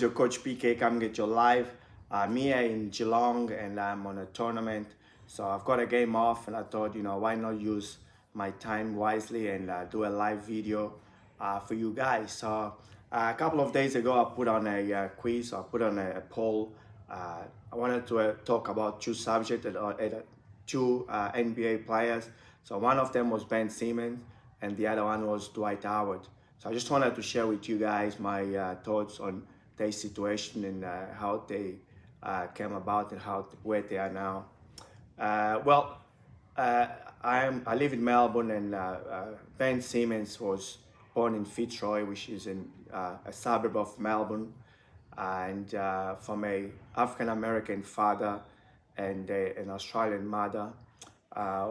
Your coach PK coming at you live. I'm here in Geelong and I'm on a tournament. So I've got a game off and I thought, why not use my time wisely and do a live video for you guys. So a couple of days ago, I put on a quiz, I put on a poll. I wanted to talk about two subjects, two NBA players. So one of them was Ben Simmons and the other one was Dwight Howard. So I just wanted to share with you guys my thoughts on their situation and how they came about and where they are now. Well, uh, I live in Melbourne, and Ben Simmons was born in Fitzroy, which is in a suburb of Melbourne, and from a African American father and an Australian mother. Uh,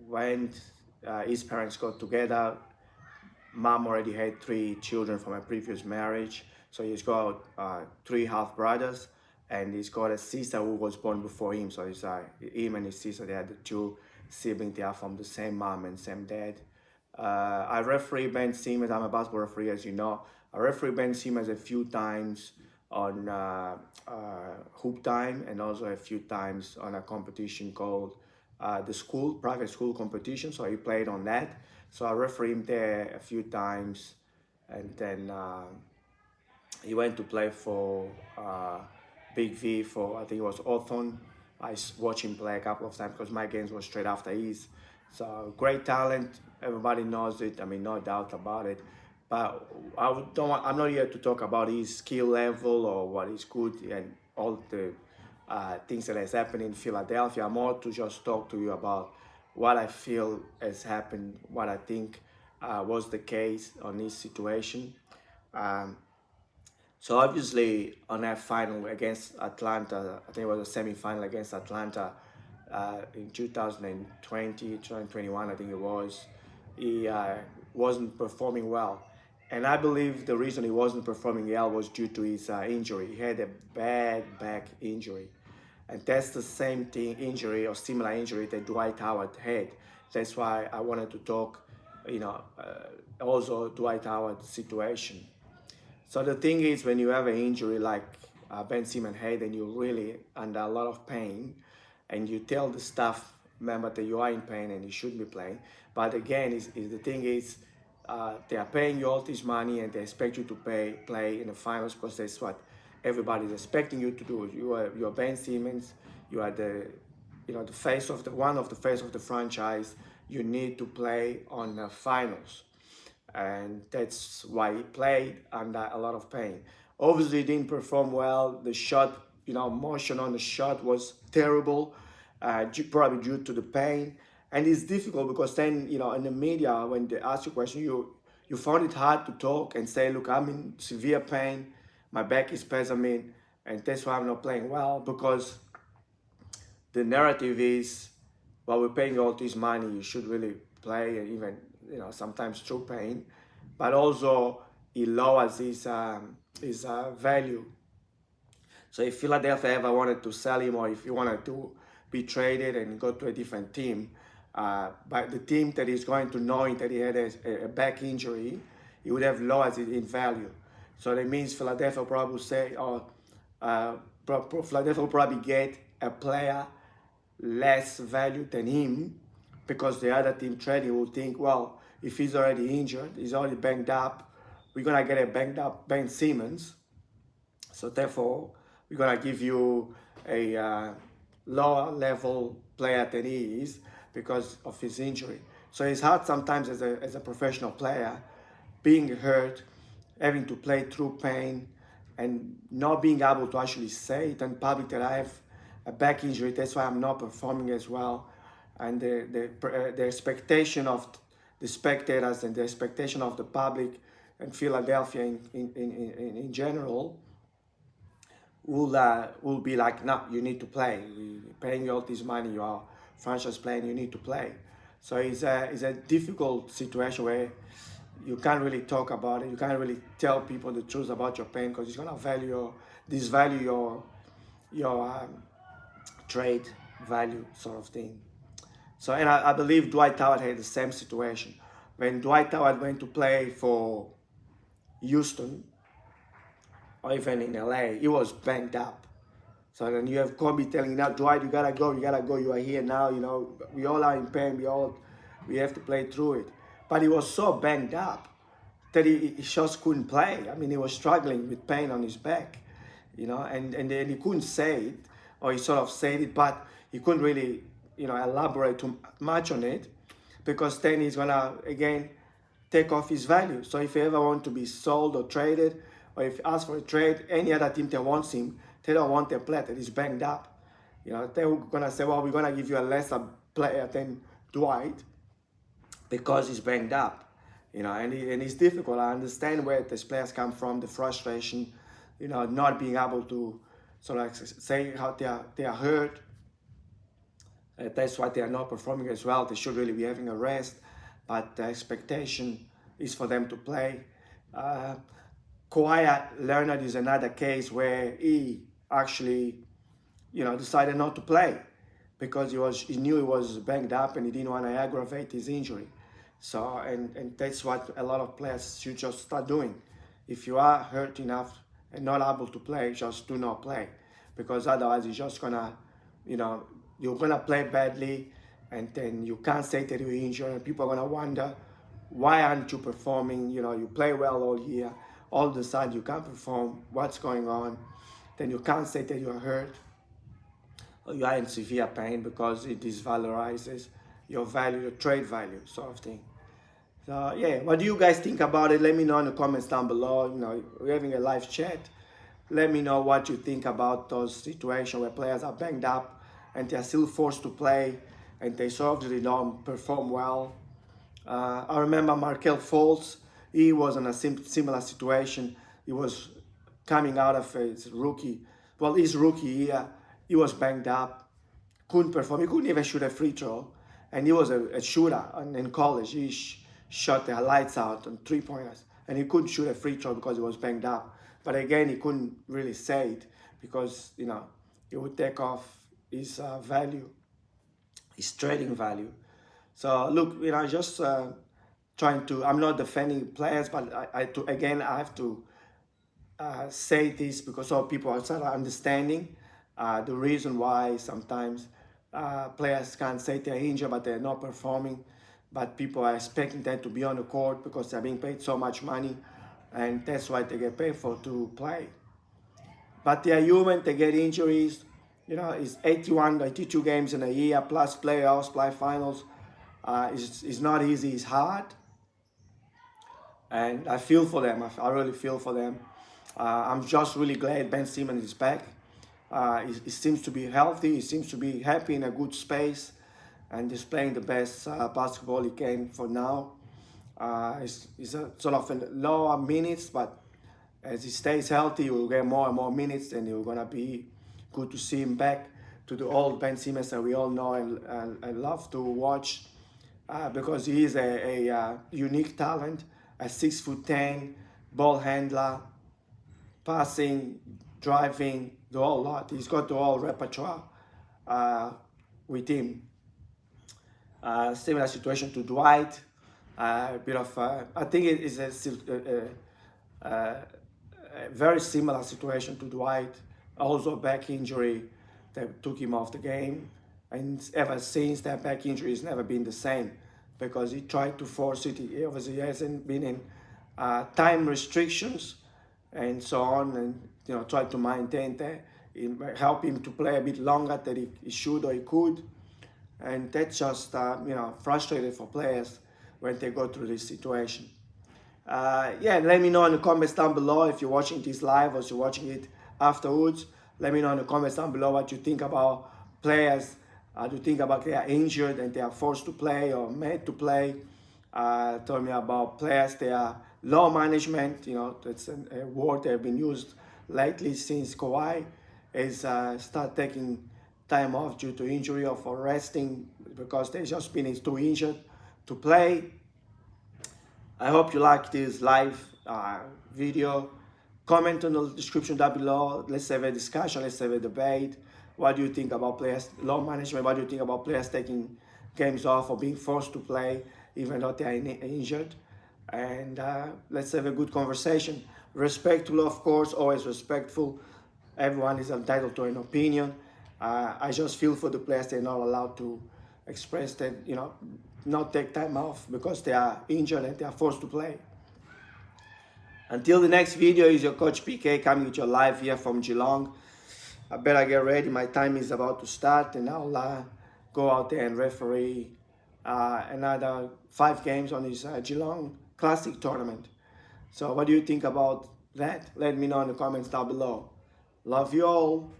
when his parents got together, mom already had three children from a previous marriage, so he's got three half brothers, and he's got a sister who was born before him. So it's him and his sister. They had the two siblings. They are from the same mom and same dad. I referee Ben Simmons. I'm a basketball referee, as you know. I referee Ben Simmons a few times on hoop time, and also a few times on a competition called the school private school competition. So he played on that. So I refereed him there a few times, and then he went to play for Big V for, I think it was Hawthorn. Watched him play a couple of times because my games were straight after his. So great talent, everybody knows it. I mean, no doubt about it. But I'm not here to talk about his skill level or what is good and all the things that has happened in Philadelphia. I'm more to just talk to you about what I feel has happened, what I think was the case on this situation. Um, so obviously on that final against Atlanta, I think it was a semi-final against Atlanta in 2020, 2021, I think it was, he wasn't performing well. And I believe the reason he wasn't performing well was due to his injury. He had a bad back injury. And that's the same thing, injury or similar injury that Dwight Howard had. That's why I wanted to talk, also Dwight Howard's situation. So the thing is, when you have an injury like Ben Simmons had, and you're really under a lot of pain, and you tell the staff member that you are in pain and you shouldn't be playing. But again, the thing is, they are paying you all this money and they expect you to play in the finals because that's what everybody is expecting you to do. You're Ben Simmons. You are the face of the face of the franchise. You need to play on the finals, and that's why he played under a lot of pain. Obviously, he didn't perform well. The shot, motion on the shot was terrible, probably due to the pain. And it's difficult because then, in the media, when they ask you a question, you found it hard to talk and say, look, I'm in severe pain. My back is spasming, and that's why I'm not playing well, because the narrative is, well, we're paying you all this money, you should really play, and even, sometimes through pain, but also it lowers his value. So if Philadelphia ever wanted to sell him, or if he wanted to be traded and go to a different team, but the team that is going to know that he had a back injury, he would have lowered it in value. So that means Philadelphia will probably say, Philadelphia will probably get a player less value than him, because the other team trading will think, well, if he's already injured, he's already banged up, we're going to get a banged up Ben Simmons. So therefore, we're going to give you a lower level player than he is because of his injury. So it's hard sometimes as a professional player, being hurt, having to play through pain, and not being able to actually say it in public that I have a back injury, that's why I'm not performing as well. And the expectation of the spectators and the expectation of the public and Philadelphia in general will be like, no, you need to play. We're paying you all this money, you are franchise playing, you need to play. So it's a difficult situation where you can't really talk about it. You can't really tell people the truth about your pain, because it's gonna disvalue your trade value, sort of thing. So, and I believe Dwight Howard had the same situation. When Dwight Howard went to play for Houston, or even in LA, he was banged up. So then you have Kobe telling now, Dwight, you gotta go, you are here now, we all are in pain, we have to play through it. But he was so banged up that he just couldn't play. I mean, he was struggling with pain on his back, and then he couldn't say it, or he sort of said it, but he couldn't really, elaborate too much on it, because then he's gonna, again, take off his value. So if he ever want to be sold or traded, or if he asks for a trade, any other team that wants him, they don't want a player that is banged up. They're gonna say, well, we're gonna give you a lesser player than Dwight because he's banged up. And it's difficult. I understand where these players come from, the frustration, not being able to sort of say how they are hurt. That's why they are not performing as well. They should really be having a rest, but the expectation is for them to play. Kawhi Leonard is another case where he actually, decided not to play because he knew he was banged up and he didn't want to aggravate his injury. So, and that's what a lot of players should just start doing. If you are hurt enough and not able to play, just do not play, because otherwise you're just gonna, you're gonna play badly, and then you can't say that you're injured, and people are gonna wonder, why aren't you performing? You play well all year, all of a sudden you can't perform. What's going on? Then you can't say that you're hurt, or you are in severe pain, because it disvalorizes your value, your trade value, sort of thing. So yeah, what do you guys think about it? Let me know in the comments down below. We're having a live chat. Let me know what you think about those situations where players are banged up and they're still forced to play and they sort of don't perform well. I remember Markelle Fultz. He was in a similar situation. He was coming out of his rookie year. He was banged up, couldn't perform. He couldn't even shoot a free throw. And he was a shooter in college. He shot the lights out on 3-pointers. And he couldn't shoot a free throw because he was banged up. But again, he couldn't really say it because, it would take off his value, his trading value. So look, just trying to, I'm not defending players, but I have to say this because all people are sort of understanding the reason why sometimes players can't say they're injured but they're not performing, but people are expecting them to be on the court because they're being paid so much money, and that's why they get paid for to play. But they are human, they get injuries. It's 81, 82 games in a year, plus playoffs, plus finals. It's not easy, it's hard. And I feel for them, I really feel for them. I'm just really glad Ben Simmons is back. He seems to be healthy, he seems to be happy in a good space, and he's playing the best basketball he can for now. He's a sort of in lower minutes, but as he stays healthy, he will get more and more minutes, and it's going to be good to see him back to the old Ben Simmons that we all know and love to watch, because he is a unique talent, a 6'10" ball handler, passing, driving, the whole lot. He's got the whole repertoire with him. Similar situation to Dwight. A bit of, I think it is a very similar situation to Dwight. Also back injury that took him off the game. And ever since, that back injury has never been the same because he tried to force it. He obviously hasn't been in time restrictions and so on, and try to maintain that, help him to play a bit longer than he should or he could, and that's just frustrating for players when they go through this situation. Yeah, let me know in the comments down below if you're watching this live or if you're watching it afterwards. Let me know in the comments down below what you think about players. Do you think about they are injured and they are forced to play or made to play? Tell me about players, they are low management. That's a word that has been used lately since Kawhi has started taking time off due to injury or for resting because they've just been too injured to play. I hope you like this live video. Comment in the description down below. Let's have a discussion, let's have a debate. What do you think about players, low management? What do you think about players taking games off or being forced to play even though they are injured? And let's have a good conversation. Respectful, of course, always respectful. Everyone is entitled to an opinion. I just feel for the players they're not allowed to express that, not take time off because they are injured and they are forced to play. Until the next video, is your coach PK coming with your live here from Geelong. I better get ready. My time is about to start, and I'll go out there and referee another 5 games on this Geelong Classic tournament. So what do you think about that? Let me know in the comments down below. Love you all.